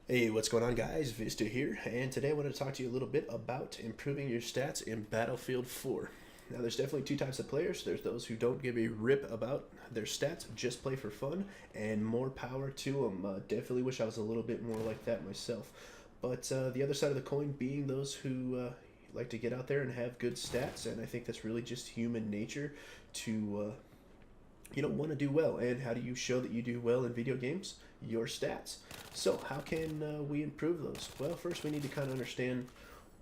Hey, what's going on, guys? Vista here, and today I want to talk to you a little bit about improving your stats in Battlefield 4. Now, there's definitely two types of players. There's those who don't give a rip about their stats, just play for fun, and more power to them. Definitely wish I was a little bit more like that myself. But the other side of the coin being those who like to get out there and have good stats, and I think that's really just human nature to want to do well. And how do you show that you do well in video games? Your stats. So how can we improve those? Well, first we need to kind of understand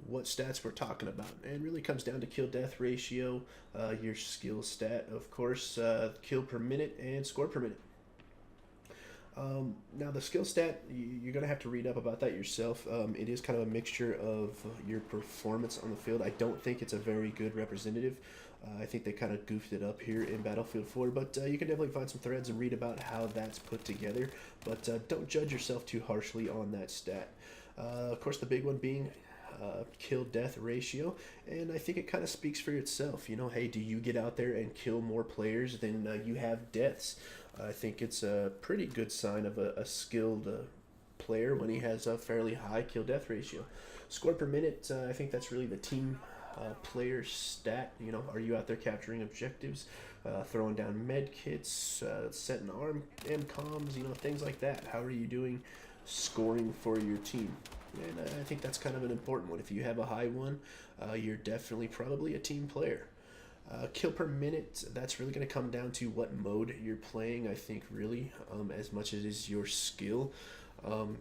what stats we're talking about, and really comes down to kill death ratio, your skill stat, of course, kill per minute and score per minute. Now the skill stat, you're going to have to read up about that yourself. It is kind of a mixture of your performance on the field. I don't think it's a very good representative. I think they kind of goofed it up here in Battlefield 4, but you can definitely find some threads and read about how that's put together. But don't judge yourself too harshly on that stat. Of course, the big one being kill death ratio, and I think it kind of speaks for itself. Hey, do you get out there and kill more players than you have deaths? I think it's a pretty good sign of a skilled player when he has a fairly high kill death ratio. Score per minute, I think that's really the team player stat. Are you out there capturing objectives, throwing down med kits, setting arm MCOMs, things like that? How are you doing scoring for your team? And I think that's kind of an important one. If you have a high one, you're definitely probably a team player. Kill per minute, that's really going to come down to what mode you're playing, I think, really, as much as it is your skill. Um,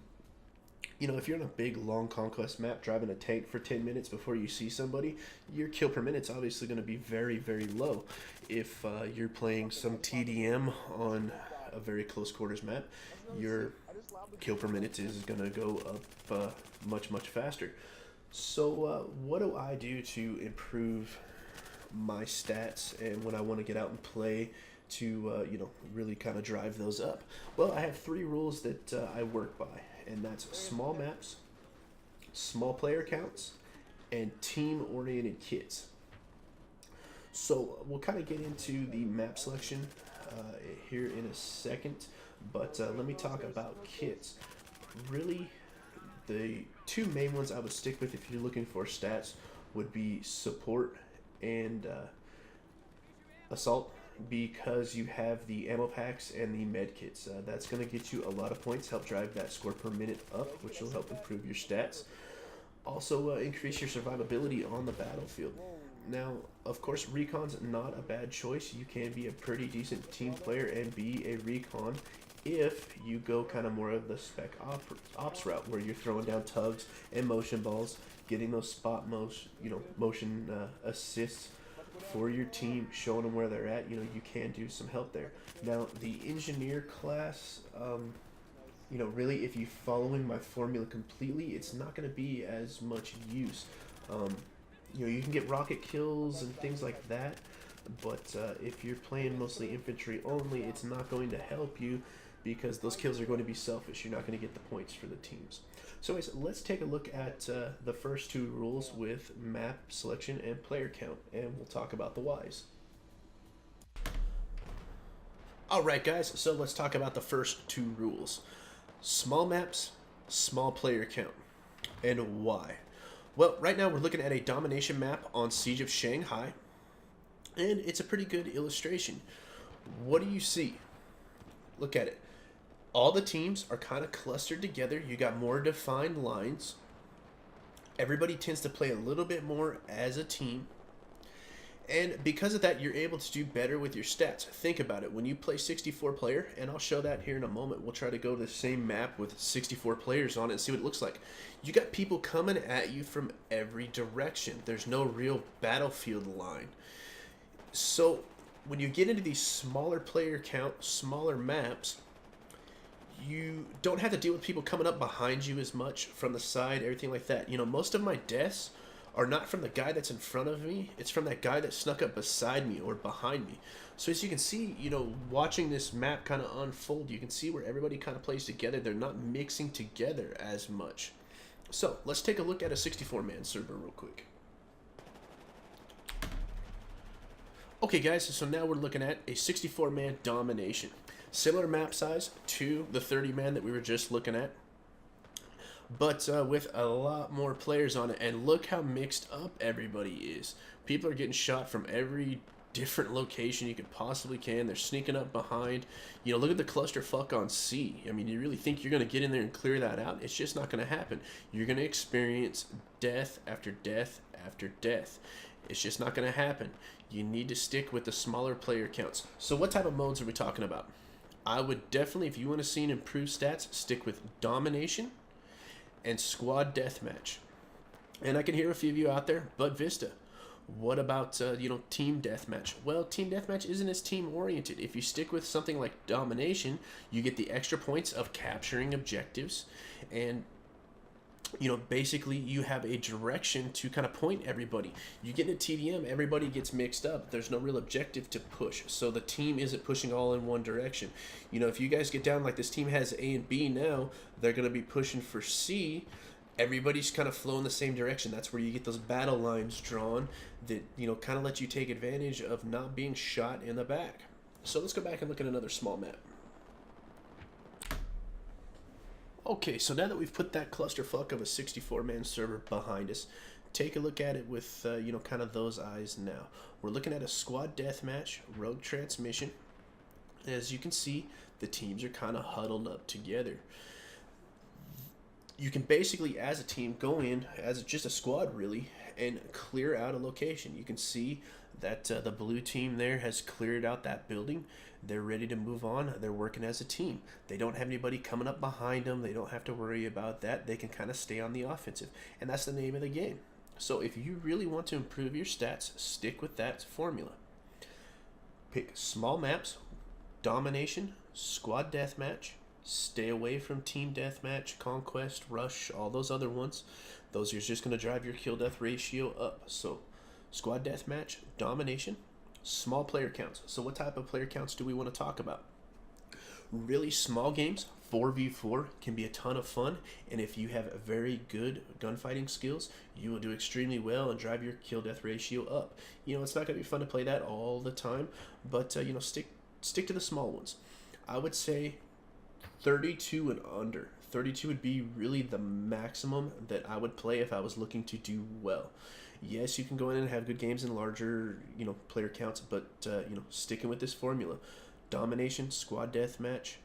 if you're on a big, long conquest map driving a tank for 10 minutes before you see somebody, your kill per minute's obviously going to be very, very low. If you're playing some TDM on a very close quarters map, your kill per minute is going to go up much, much faster. So what do I do to improve my stats and when I want to get out and play to really kind of drive those up? Well, I have three rules that I work by, and that's small maps, small player counts, and team oriented kits. So we'll kind of get into the map selection here in a second, but let me talk about kits. Really, the two main ones I would stick with if you're looking for stats would be support and assault, because you have the ammo packs and the med kits. That's going to get you a lot of points, help drive that score per minute up, which will help improve your stats. Also increase your survivability on the battlefield. Now, of course, recon's not a bad choice. You can be a pretty decent team player and be a recon if you go kind of more of the spec ops route, where you're throwing down tugs and motion balls, getting those spot motion assists for your team, showing them where they're at. You can do some help there. Now, the engineer class, really, if you're following my formula completely, it's not going to be as much use. You can get rocket kills and things like that, but if you're playing mostly infantry only, it's not going to help you, because those kills are going to be selfish. You're not going to get the points for the teams. So anyways, let's take a look at the first two rules with map selection and player count, and we'll talk about the whys. Alright guys, so let's talk about the first two rules. Small maps, small player count. And why? Well, right now we're looking at a domination map on Siege of Shanghai, and it's a pretty good illustration. What do you see? Look at it. All the teams are kind of clustered together. You got more defined lines. Everybody tends to play a little bit more as a team. And because of that, you're able to do better with your stats. Think about it. When you play 64 player, and I'll show that here in a moment, we'll try to go to the same map with 64 players on it and see what it looks like. You got people coming at you from every direction. There's no real battlefield line. So when you get into these smaller player count, smaller maps, you don't have to deal with people coming up behind you as much from the side, everything like that. Most of my deaths are not from the guy that's in front of me. It's from that guy that snuck up beside me or behind me. So as you can see, watching this map kind of unfold, you can see where everybody kind of plays together. They're not mixing together as much. So let's take a look at a 64-man server real quick. Okay guys, so now we're looking at a 64-man domination. Similar map size to the 30-man that we were just looking at. but with a lot more players on it. And look how mixed up everybody is. People are getting shot from every different location you could possibly can. They're sneaking up behind. You know, look at the clusterfuck on C. I mean, you really think you're going to get in there and clear that out? It's just not going to happen. You're going to experience death after death after death. It's just not going to happen. You need to stick with the smaller player counts. So what type of modes are we talking about? I would definitely, if you want to see an improved stats, stick with domination and squad deathmatch. And I can hear a few of you out there, but Vista, what about team deathmatch? Well, team deathmatch isn't as team oriented. If you stick with something like domination, you get the extra points of capturing objectives, and basically you have a direction to kind of point everybody. You get into TDM, everybody gets mixed up. There's no real objective to push, so the team isn't pushing all in one direction. If you guys get down like this team has A and B now, they're going to be pushing for C. Everybody's kind of flowing the same direction. That's where you get those battle lines drawn that kind of let you take advantage of not being shot in the back. So let's go back and look at another small map. Okay, so now that we've put that clusterfuck of a 64-man server behind us, take a look at it with kind of those eyes now. We're looking at a squad deathmatch, rogue transmission. As you can see, the teams are kind of huddled up together. You can basically, as a team, go in as just a squad, really, and clear out a location. You can see that the blue team there has cleared out that building. They're ready to move on. They're working as a team. They don't have anybody coming up behind them. They don't have to worry about that. They can kind of stay on the offensive, and that's the name of the game. So if you really want to improve your stats, stick with that formula. Pick small maps, domination, squad deathmatch. Stay away from team deathmatch, conquest, rush, all those other ones. Those are just going to drive your kill death ratio up. So squad deathmatch, domination, small player counts. So what type of player counts do we want to talk about? Really small games, 4v4, can be a ton of fun. And if you have very good gunfighting skills, you will do extremely well and drive your kill death ratio up. It's not going to be fun to play that all the time, but stick to the small ones. I would say 32 and under. 32 would be really the maximum that I would play if I was looking to do well. Yes, you can go in and have good games in larger, player counts, but sticking with this formula, domination, squad deathmatch,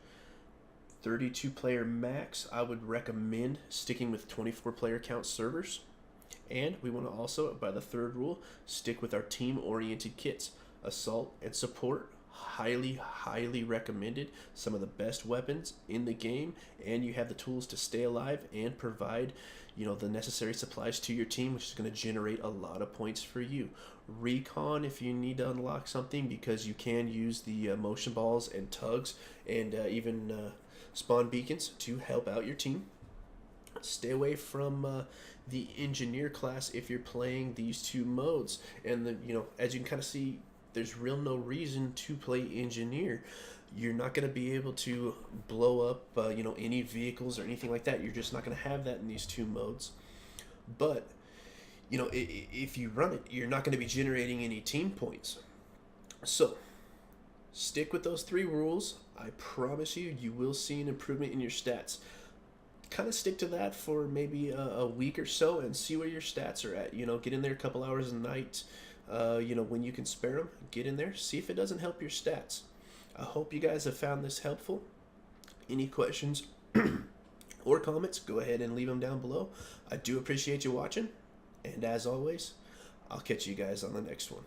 32 player max. I would recommend sticking with 24 player count servers, and we want to also, by the third rule, stick with our team oriented kits, assault and support. Highly recommended. Some of the best weapons in the game, and you have the tools to stay alive and provide the necessary supplies to your team, which is going to generate a lot of points for you. Recon, if you need to unlock something, because you can use the motion balls and tugs and even spawn beacons to help out your team. Stay away from the engineer class if you're playing these two modes, and as you can kind of see, there's real no reason to play engineer. You're not going to be able to blow up any vehicles or anything like that. You're just not going to have that in these two modes. But if you run it, you're not going to be generating any team points. So stick with those three rules. I promise you will see an improvement in your stats. Kind of stick to that for maybe a week or so and see where your stats are at. Get in there a couple hours a night. When you can spare them, get in there, see if it doesn't help your stats. I hope you guys have found this helpful. Any questions or comments, go ahead and leave them down below. I do appreciate you watching, and as always, I'll catch you guys on the next one.